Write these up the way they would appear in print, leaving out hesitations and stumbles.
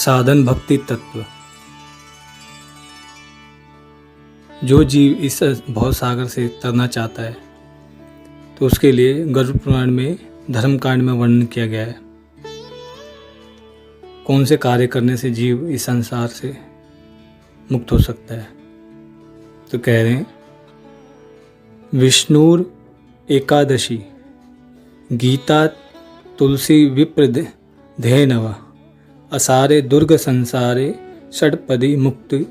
साधन भक्ति तत्व। जो जीव इस भव सागर से तरना चाहता है तो उसके लिए गरुड़ पुराण में धर्म कांड में वर्णन किया गया है। कौन से कार्य करने से जीव इस संसार से मुक्त हो सकता है। तो कह रहे हैं, विष्णुर एकादशी गीता तुलसी विप्र धेनव असारे दुर्ग संसारे षटपदी मुक्ति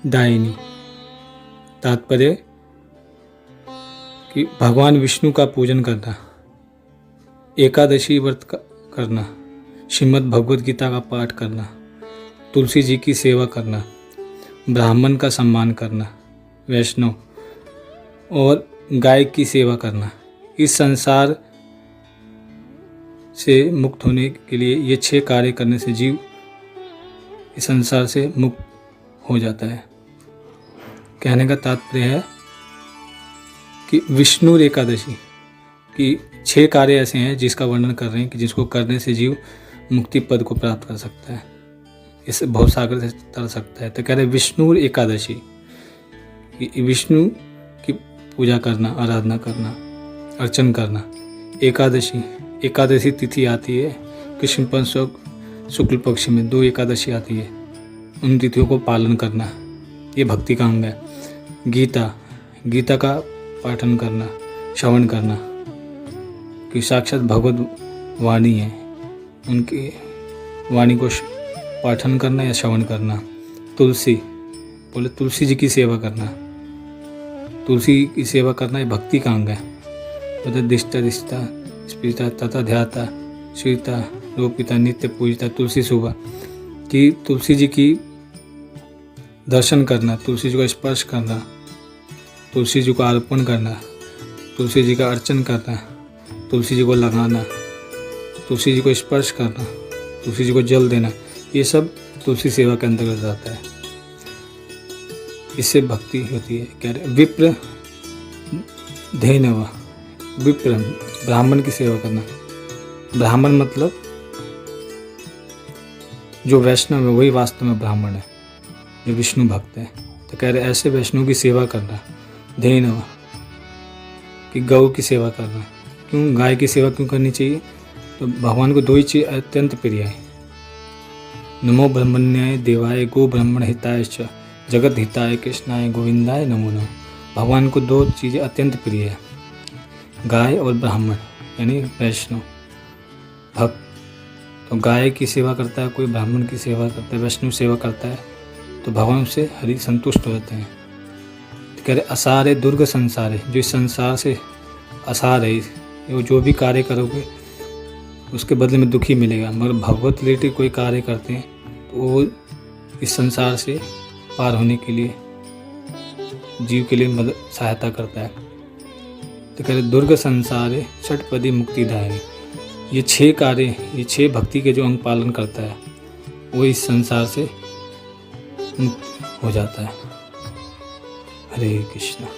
दायिनी। तात्पर्य कि भगवान विष्णु का पूजन करना, एकादशी व्रत करना, श्रीमद् भगवद गीता का पाठ करना, तुलसी जी की सेवा करना, ब्राह्मण का सम्मान करना, वैष्णव और गाय की सेवा करना, इस संसार से मुक्त होने के लिए ये 6 कार्य करने से जीव इस संसार से मुक्त हो जाता है। कहने का तात्पर्य है कि विष्णु एकादशी की 6 कार्य ऐसे हैं जिसका वर्णन कर रहे हैं कि जिसको करने से जीव मुक्ति पद को प्राप्त कर सकता है, इस भवसागर से तर सकता है। तो कह रहे विष्णु एकादशी, विष्णु की पूजा करना, आराधना करना, अर्चन करना। एकादशी तिथि आती है कृष्ण पक्ष शुक्ल पक्ष में 2 एकादशी आती है, उन तिथियों को पालन करना, ये भक्ति का अंग है। गीता का पाठन करना, श्रवण करना, कि साक्षात भगवत वाणी है, उनकी वाणी को पाठन करना या श्रवण करना। तुलसी जी की सेवा करना, तुलसी की सेवा करना ये भक्ति का अंग है। दिष्टा स्पीता तथा ध्याता श्रीता रोपिता नित्य पूजिता तुलसी सुबह, कि तुलसी जी की दर्शन करना, तुलसी जी को स्पर्श करना, तुलसी जी को अर्पण करना, तुलसी जी का अर्चन करना, तुलसी जी को लगाना, तुलसी जी को स्पर्श करना, तुलसी जी को जल देना, ये सब तुलसी सेवा के अंतर्गत आता है। इससे भक्ति होती है। कह रहे विप्र धेनव, विप्र ब्राह्मण की सेवा करना। ब्राह्मण मतलब जो वैष्णव है वही वास्तव में ब्राह्मण है, जो विष्णु भक्त है। तो कह रहे ऐसे वैष्णव की सेवा करना। धेनव कि गौ की सेवा करना। क्यों गाय की सेवा क्यों करनी चाहिए? तो भगवान को 2 ही चीज़ अत्यंत प्रिय है। नमो ब्रह्मण्याय देवाय गो ब्राह्मण हिताय च जगत हिताय कृष्णाय गोविंदाय नमो नमः। भगवान को 2 चीज़ें अत्यंत प्रिय है, गाय और ब्राह्मण यानी वैष्णव भक्त। तो गाय की सेवा करता है कोई, ब्राह्मण की सेवा करता है, वैष्णव सेवा करता है, तो भगवान से हरि संतुष्ट होते हैं। तो कह रहे असारे दुर्ग संसारे, जो इस संसार से असार है, वो जो भी कार्य करोगे उसके बदले में दुखी मिलेगा। मगर भगवत रिलेटेड कोई कार्य करते हैं तो वो इस संसार से पार होने के लिए जीव के लिए मदद सहायता करता है। तो कह रहे दुर्ग संसारे षटपदी मुक्तिदायिनी, ये 6 कार्य, ये 6 भक्ति के जो अंग पालन करता है वो इस संसार से मुक्त हो जाता है। हरे कृष्णा।